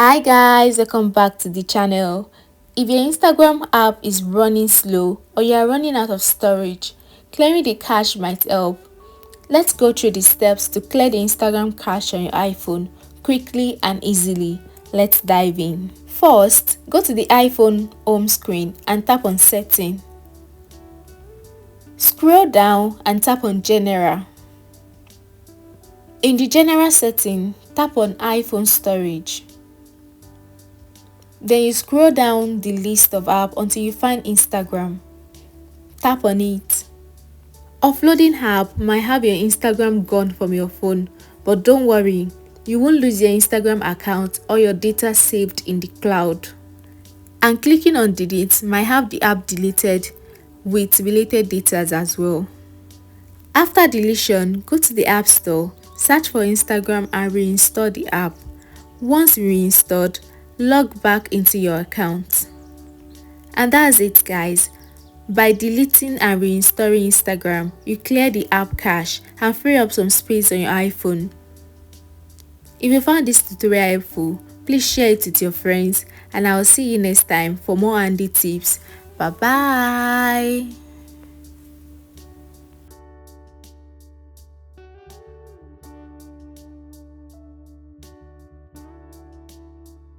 Hi guys, welcome back to the channel. If your Instagram app is running slow or you are running out of storage, clearing the cache might help. Let's go through the steps to clear the Instagram cache on your iPhone quickly and easily. Let's dive in. First, go to the iPhone home screen and tap on Setting. Scroll down and tap on General. In the General setting, tap on iPhone storage. Then you scroll down the list of apps until you find Instagram. Tap on it. Offloading app might have your Instagram gone from your phone, but don't worry, you won't lose your Instagram account or your data saved in the cloud. And clicking on delete might have the app deleted with related data as well. After deletion, go to the App Store, search for Instagram and reinstall the app. Once reinstalled, log back into your account. And that's it guys. By deleting and reinstalling Instagram, you clear the app cache and free up some space on your iPhone. If you found this tutorial helpful, please share it with your friends and I will see you next time for more handy tips. Bye bye.